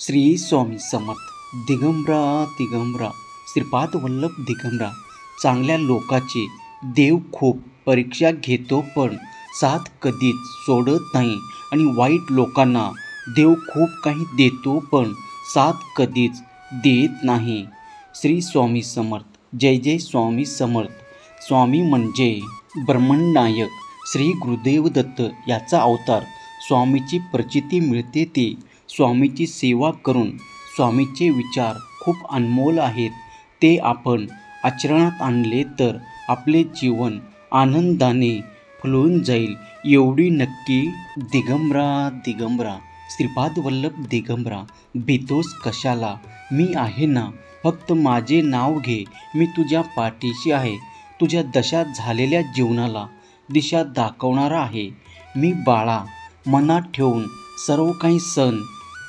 श्री स्वामी समर्थ. दिगंबरा दिगंबरा श्रीपाद वल्लभ दिगंबरा. चांगल्या लोकाची देव खूप परीक्षा घेतो पण साथ कधीच सोडत नाही आणि वाईट लोकांना देव खूप काही देतो पण साथ कधीच देत नाही. श्री स्वामी समर्थ. जय जय स्वामी समर्थ. स्वामी म्हणजे ब्रह्मनायक श्री गुरुदेव दत्त याचा अवतार. स्वामीची प्रचिती मिळते ती स्वामीची सेवा करून. स्वामीचे विचार खूप अनमोल आहेत. ते आपण आचरणात आणले तर आपले जीवन आनंदाने फुलून जाईल एवढी नक्की. दिगंबरा दिगंबरा श्रीपाद वल्लभ दिगंबरा. भीतोस कशाला, मी आहे ना, फक्त माझे नाव घे. मी तुझ्या पाठीशी आहे. तुझ्या दशा झालेल्या जीवनाला दिशा दाखवणारा आहे. मी बाळा, मनात ठेवून सर्व काही सहन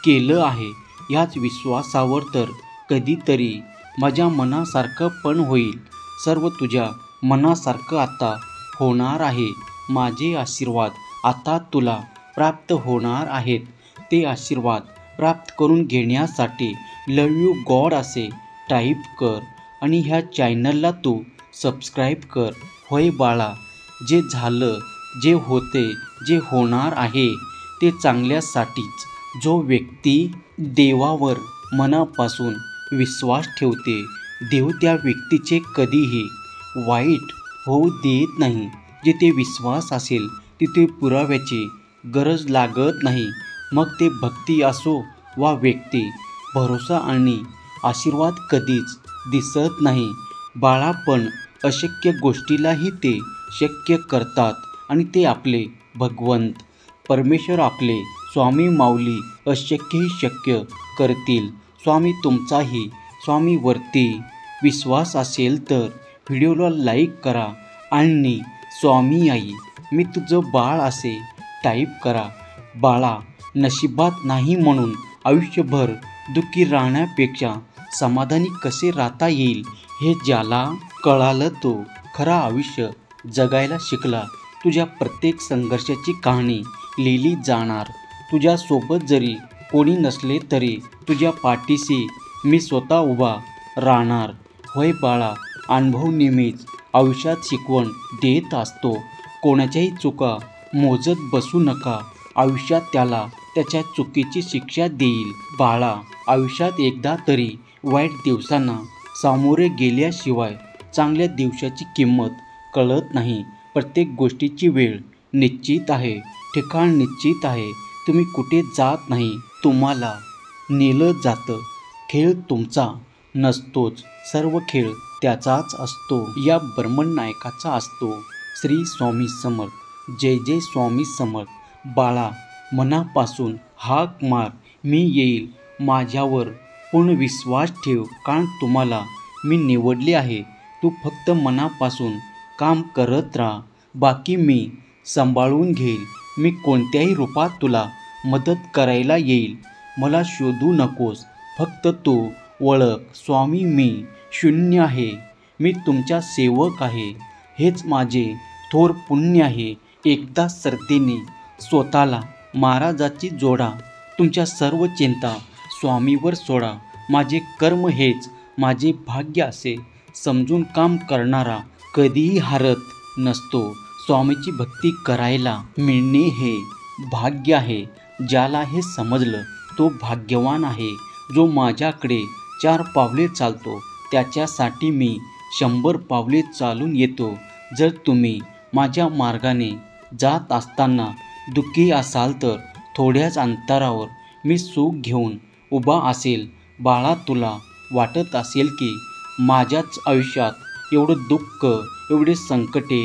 केलं आहे. ह्याच विश्वासावर तर कधीतरी माझ्या मनासारखं पण होईल. सर्व तुझ्या मनासारखं आता होणार आहे. माझे आशीर्वाद आता तुला प्राप्त होणार आहेत. ते आशीर्वाद प्राप्त करून घेण्यासाठी लव यू गॉड असे टाईप कर आणि ह्या चॅनलला तू सबस्क्राईब कर. होय बाळा, जे झालं, जे होते, जे होणार आहे ते चांगल्यासाठीच. जो व्यक्ती देवावर मनापासून विश्वास ठेवते, देव त्या व्यक्तीचे कधीही वाईट होऊ देत नाही. जिथे विश्वास असेल तिथे पुराव्याची गरज लागत नाही. मग ते भक्ती असो वा व्यक्ती. भरोसा आणि आशीर्वाद कधीच दिसत नाही बाळा, पण अशक्य गोष्टीलाही ते शक्य करतात आणि ते आपले भगवंत परमेश्वर, आपले स्वामी माऊली अशक्यही शक्य करतील. स्वामी तुमचाही स्वामीवरती विश्वास असेल तर व्हिडिओला लाईक करा आणि स्वामी आई मी तुझं बाळ असे टाईप करा. बाळा, नशिबात नाही म्हणून आयुष्यभर दुःखी राहण्यापेक्षा समाधानी कसे राहता येईल हे ज्याला कळालं तो खरा आयुष्य जगायला शिकला. तुझ्या प्रत्येक संघर्षाची कहाणी लिहिली जाणार. तुझ्यासोबत जरी कोणी नसले तरी तुझ्या पाठीशी मी स्वतः उभा राहणार. होय बाळा, अनुभव नेहमीच आयुष्यात शिकवण देत असतो. कोणाच्याही चुका मोजत बसू नका. आयुष्यात त्याला त्याच्या चुकीची शिक्षा देईल. बाळा, आयुष्यात एकदा तरी वाईट दिवसांना सामोरे गेल्याशिवाय चांगल्या दिवसाची किंमत कळत नाही. प्रत्येक गोष्टीची वेळ निश्चित आहे, ठिकाण निश्चित आहे. तुम्ही कुठे जात नाही, तुम्हाला नेलं जातं. खेळ तुमचा नसतोच, सर्व खेळ त्याचाच असतो, या ब्रह्मनायकाचा असतो. श्री स्वामी समर्थ. जय जय स्वामी समर्थ. बाळा, मनापासून हाक मार, मी येईल. माझ्यावर पूर्ण विश्वास ठेव, कारण तुम्हाला मी निवडले आहे. तू फक्त मनापासून काम करत राहा, बाकी मी सांभाळून घेईल. मी कोणत्याही रूपात तुला मदत करायला येईल. मला शोधू नकोस, फक्त तू ओळख, स्वामी मी शून्य आहे. मी तुमचा सेवक आहे. हेच माझे थोर पुण्य आहे. एकदा श्रद्धेने स्वतःला महाराजाची जोडा. तुमच्या सर्व चिंता स्वामीवर सोडा. माझे कर्म हेच माझे भाग्य असे समजून काम करणारा कधीही हारत नसतो. स्वामीची भक्ती करायला मिळणे हे भाग्य आहे. ज्याला हे समजलं तो भाग्यवान आहे. जो माझ्याकडे 4 पावले चालतो त्याच्यासाठी मी 100 पावले चालून येतो. जर तुम्ही माझ्या मार्गाने जात असताना दुःखी असाल तर थोड्याच अंतरावर मी सुख घेऊन उभा असेल. बाळा, तुला वाटत असेल की माझ्याच आयुष्यात एवढं दुःख, एवढे संकटे,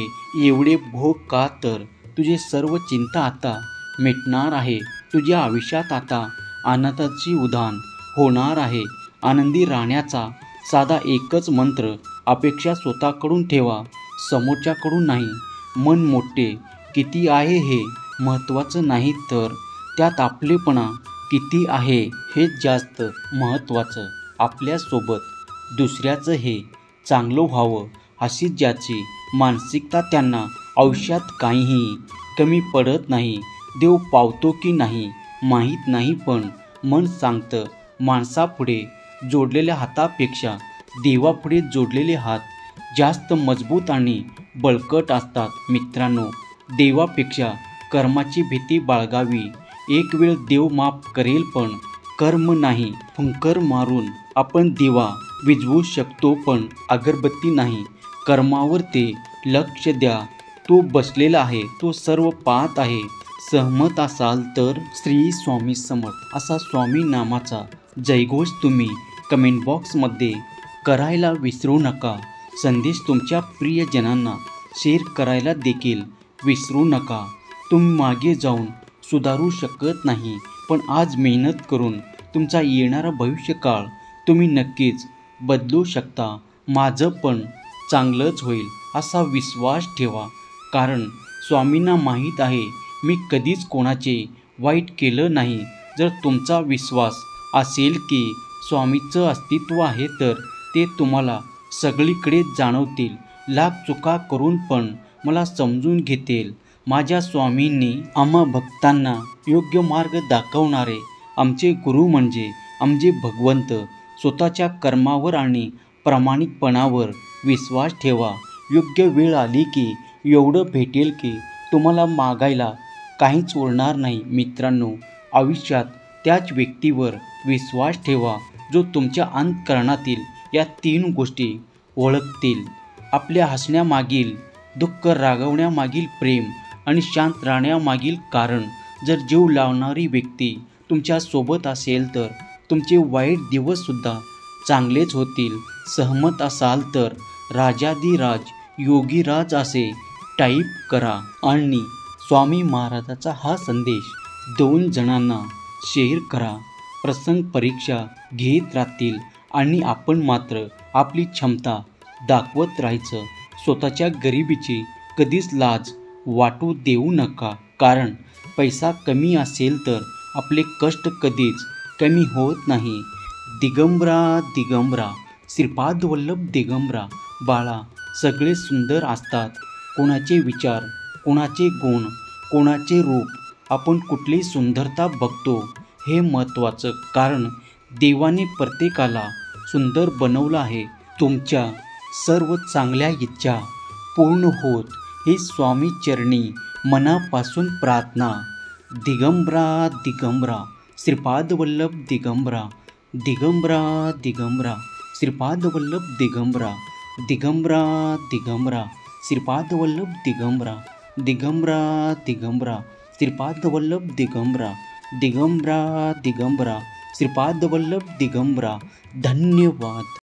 एवढे भोग का, तर तुझे सर्व चिंता आता मिटणार आहे. तुझ्या आयुष्यात आता आनंदाची उधाण होणार आहे. आनंदी राहण्याचा साधा एकच मंत्र. अपेक्षा स्वतःकडून ठेवा, समोरच्याकडून नाही. मन मोठे किती आहे हे महत्त्वाचं नाही, तर त्यात आपलेपणा किती आहे हे जास्त महत्त्वाचं. आपल्यासोबत दुसऱ्याचं हे चांगलं व्हावं अशी ज्याची मानसिकता, त्यांना आयुष्यात काहीही कमी पडत नाही. देव पावतो की नाही माहीत नाही, पण मन सांगतं माणसापुढे जोडलेल्या हातापेक्षा देवापुढे जोडलेले हात जास्त मजबूत आणि बळकट असतात. मित्रांनो, देवापेक्षा कर्माची भीती बाळगावी. एक वेळ देव माफ करेल, पण कर्म नाही. फुंकर मारून आपण दिवा विझवू शकतो, पण अगरबत्ती नाही. कर्मावर ते लक्ष द्या. तो बसलेला आहे, तो सर्व पाहत आहे. सहमत असाल तर श्री स्वामी समर्थ असा स्वामी नामाचा जयघोष तुम्ही कमेंट बॉक्समध्ये करायला विसरू नका. संदेश तुमच्या प्रियजनांना शेअर करायला देखील विसरू नका. तुम्ही मागे जाऊन सुधारू शकत नाही, पण आज मेहनत करून तुमचा येणारा भविष्यकाळ तुम्ही नक्कीच बदलू शकता. माझं पण चांगलंच होईल असा विश्वास ठेवा, कारण स्वामींना माहीत आहे मी कधीच कोणाचे वाईट केलं नाही. जर तुमचा विश्वास असेल की स्वामीचं अस्तित्व आहे, तर ते तुम्हाला सगळीकडे जाणवतील. लाख चुका करून पण मला समजून घेतील. माझ्या स्वामींनी आम्हा भक्तांना योग्य मार्ग दाखवणारे आमचे गुरु म्हणजे आमचे भगवंत. स्वतःच्या कर्मावर आणि प्रामाणिकपणावर विश्वास ठेवा. योग्य वेळ आली की एवढं भेटेल की तुम्हाला मागायला काहीच उरणार नाही. मित्रांनो, आयुष्यात त्याच व्यक्तीवर विश्वास ठेवा जो तुमच्या अंतःकरणातील या 3 गोष्टी ओळखतील. आपल्या हसण्यामागील दुःख, रागवण्यामागील प्रेम आणि शांत राहण्यामागील कारण. जर जीव लावणारी व्यक्ती तुमच्यासोबत असेल तर तुमचे वाईट दिवससुद्धा चांगलेच होतील. सहमत असाल तर राजाधिराज योगीराज असे टाईप करा आणि स्वामी महाराजाचा हा संदेश 2 जणांना शेअर करा. प्रसंग परीक्षा घेत राहतील आणि आपण मात्र आपली क्षमता दाखवत राहायचं. स्वतःच्या गरिबीची कधीच लाज वाटू देऊ नका, कारण पैसा कमी असेल तर आपले कष्ट कधीच कमी होत नाही. दिगंबरा दिगंबरा श्रीपाद वल्लभ दिगंबरा. बाळा, सगळे सुंदर असतात. कोणाचे विचार, कोणाचे गुण, कोणाचे रूप, आपण कुठली सुंदरता बघतो हे महत्त्वाचं, कारण देवाने प्रत्येकाला सुंदर बनवलं आहे. तुमच्या सर्व चांगल्या इच्छा पूर्ण होत ही स्वामी चरणी मनापासून प्रार्थना. दिगंबरा दिगंबरा श्रीपाद वल्लभ दिगंबरा. दिगंबरा दिगंबरा श्रीपाद वल्लभ दिगंबरा. दिगंबरा दिगंबरा श्रीपाद वल्लभ दिगंबरा. दिगंबरा दिगंबरा श्रीपाद वल्लभ दिगंबरा. दिगंबरा दिगंबरा श्रीपाद वल्लभ दिगंबरा. धन्यवाद.